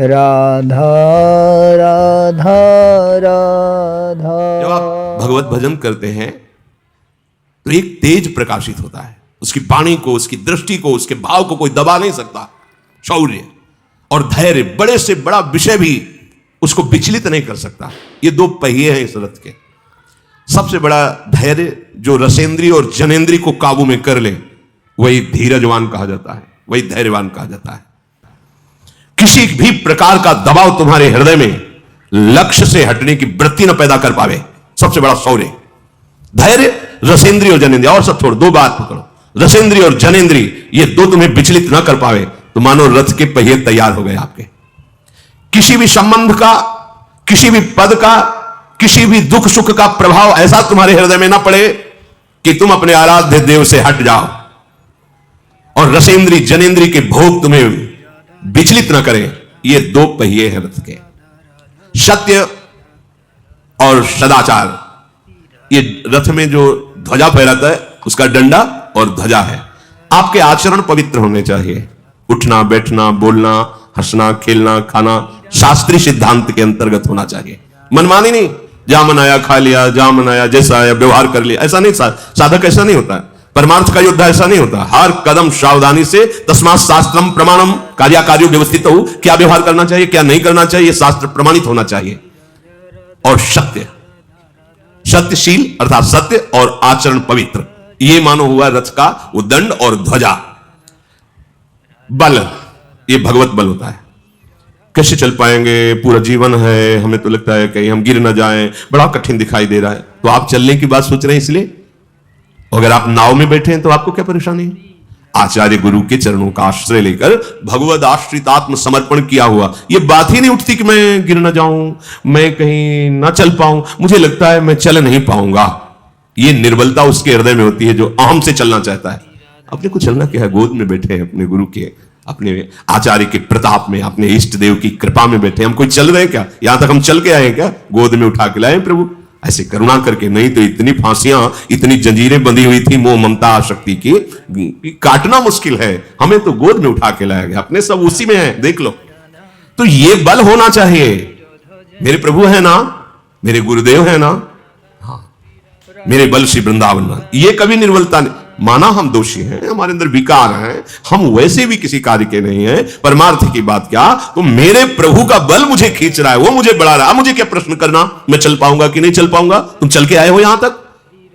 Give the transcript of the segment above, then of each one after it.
राधा राधा राधा। जब आप भगवत भजन करते हैं तो एक तेज प्रकाशित होता है, उसकी वाणी को, उसकी दृष्टि को, उसके भाव को कोई दबा नहीं सकता। शौर्य और धैर्य, बड़े से बड़ा विषय भी उसको विचलित नहीं कर सकता। ये दो पहिए हैं इस रथ के। सबसे बड़ा धैर्य जो रसेंद्री और जनेंद्री को काबू में कर ले, वही धीरजवान कहा जाता है, वही धैर्यवान कहा जाता है। किसी भी प्रकार का दबाव तुम्हारे हृदय में लक्ष्य से हटने की वृत्ति न पैदा कर पावे, सबसे बड़ा शौर्य। धैर्य, रसेंद्री और जनेंद्री, और सब छोड़, दो बात पकड़ो, रसेंद्री और जनेंद्री, ये दो तुम्हें विचलित न कर पावे तो मानो रथ के पहिए तैयार हो गए आपके। किसी भी संबंध का, किसी भी पद का, किसी भी दुख सुख का प्रभाव ऐसा तुम्हारे हृदय में ना पड़े कि तुम अपने आराध्य देव से हट जाओ, और रसेंद्री जनेंद्री के भोग तुम्हें विचलित न करें। ये दो पहिए हैं रथ के, सत्य और सदाचार। ये रथ में जो ध्वजा फहराता है उसका डंडा और ध्वजा है। आपके आचरण पवित्र होने चाहिए। उठना, बैठना, बोलना, हंसना, खेलना, खाना शास्त्रीय सिद्धांत के अंतर्गत होना चाहिए। मनमानी नहीं, जहां मन आया खा लिया, जहां मन आया जैसा आया व्यवहार कर लिया, ऐसा नहीं। साधक ऐसा नहीं होता है, परमार्थ का योद्धा ऐसा नहीं होता। हर कदम सावधानी से, तस्मात् शास्त्रम प्रमाणम कार्याकार्यो व्यवस्थित हो, क्या व्यवहार करना चाहिए, क्या नहीं करना चाहिए, शास्त्र प्रमाणित होना चाहिए। और सत्य, सत्यशील अर्थात सत्य और आचरण पवित्र, ये मानो हुआ रथ का वो दंड और ध्वजा। बल, ये भगवत बल होता है। कैसे चल पाएंगे, पूरा जीवन है, हमें तो लगता है कहीं हम गिर ना जाएं, बड़ा कठिन दिखाई दे रहा है, तो आप चलने की बात सोच रहे हैं इसलिए। अगर आप नाव में बैठे हैं तो आपको क्या परेशानी है? आचार्य गुरु के चरणों का आश्रय लेकर भगवद आश्रित आत्म समर्पण किया हुआ, ये बात ही नहीं उठती कि मैं गिर ना जाऊं, मैं कहीं ना चल पाऊं, मुझे लगता है मैं चल नहीं पाऊंगा। ये निर्बलता उसके हृदय में होती है जो अहम से चलना चाहता है। अपने को चलना क्या है, गोद में बैठे हैं अपने गुरु के, अपने आचार्य के प्रताप में, अपने इष्ट देव की कृपा में बैठे। हम कोई चल रहे क्या? यहां तक हम चल के आए क्या? गोद में उठा के लाए प्रभु, ऐसे करुणा करके। नहीं तो इतनी फांसियां, इतनी जंजीरें बंधी हुई थी मोह ममता आसक्ति की, काटना मुश्किल है। हमें तो गोद में उठा के लाया गया, अपने सब उसी में है, देख लो। तो ये बल होना चाहिए। मेरे प्रभु है ना, मेरे गुरुदेव है ना, हाँ, मेरे बल श्री वृंदावन। ये कभी निर्बलता नहीं। माना हम दोषी हैं, हमारे अंदर विकार हैं, हम वैसे भी किसी कार्य के नहीं हैं, परमार्थ की बात क्या, तो मेरे प्रभु का बल मुझे खींच रहा है, वो मुझे बढ़ा रहा है। मुझे क्या प्रश्न करना, मैं चल पाऊंगा कि नहीं चल पाऊंगा? तुम चल के आए हो यहां तक,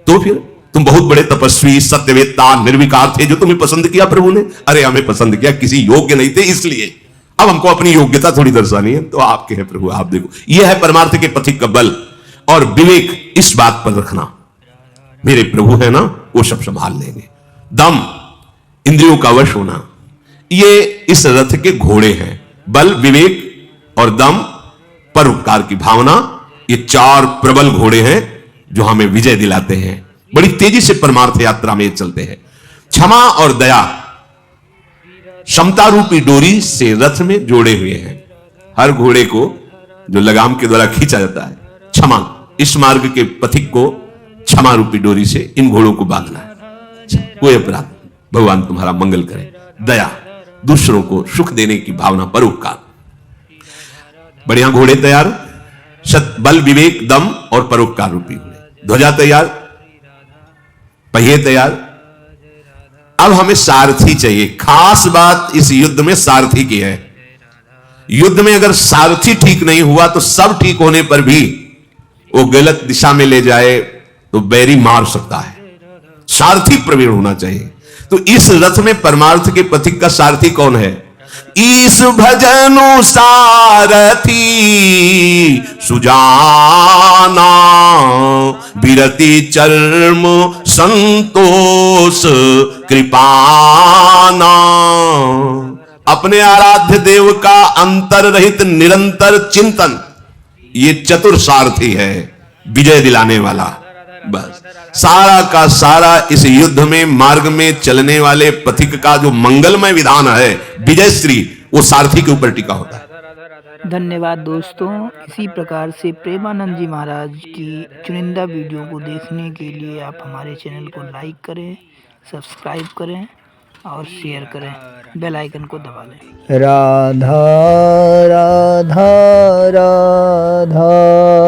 तो फिर तुम बहुत बड़े तपस्वी, सत्यवेत्ता, निर्विकार थे, जो तुम्हें पसंद किया प्रभु ने। अरे हमें पसंद किया, किसी योग्य नहीं थे इसलिए। अब हमको अपनी योग्यता थोड़ी दर्शानी है, तो आपके हैं प्रभु, आप देखो। यह है परमार्थ के पथिक का बल और विवेक। इस बात पर रखना, मेरे प्रभु है ना, वो सब संभाल लेंगे। दम, इंद्रियों का वश होना, ये इस रथ के घोड़े हैं। बल, विवेक और दम, परोपकार की भावना, ये चार प्रबल घोड़े हैं जो हमें विजय दिलाते हैं। बड़ी तेजी से परमार्थ यात्रा में चलते हैं। क्षमा और दया समता रूपी डोरी से रथ में जोड़े हुए हैं। हर घोड़े को जो लगाम के द्वारा खींचा जाता है, क्षमा, इस मार्ग के पथिक को क्षमा रूपी डोरी से इन घोड़ों को बांधना है। कोई अपराध, भगवान तुम्हारा मंगल करे। दया, दूसरों को सुख देने की भावना, परोपकार। बढ़िया घोड़े तैयार, सत, बल, विवेक, दम और परोपकार रूपी घोड़े। ध्वजा तैयार, पहिए तैयार। अब हमें सारथी चाहिए। खास बात इस युद्ध में सारथी की है। युद्ध में अगर सारथी ठीक नहीं हुआ तो सब ठीक होने पर भी वो गलत दिशा में ले जाए तो बैरी मार सकता है। सारथी प्रवीण होना चाहिए। तो इस रथ में परमार्थ के पथिक का सारथी कौन है? ईस भजनु सारथी सुजाना, बिरति चर्म संतोष कृपाना। अपने आराध्य देव का अंतर रहित निरंतर चिंतन, ये चतुर सारथी है, विजय दिलाने वाला। बस सारा का सारा इस युद्ध में मार्ग में चलने वाले पथिक का जो मंगलमय विधान है, विजय श्री, वो सारथी के ऊपर टिका होता है। धन्यवाद दोस्तों। इसी प्रकार से प्रेमानंद जी महाराज की चुनिंदा वीडियो को देखने के लिए आप हमारे चैनल को लाइक करें, सब्सक्राइब करें और शेयर करें, बेल आइकन को दबा लें। राधा राधा राधा राधा।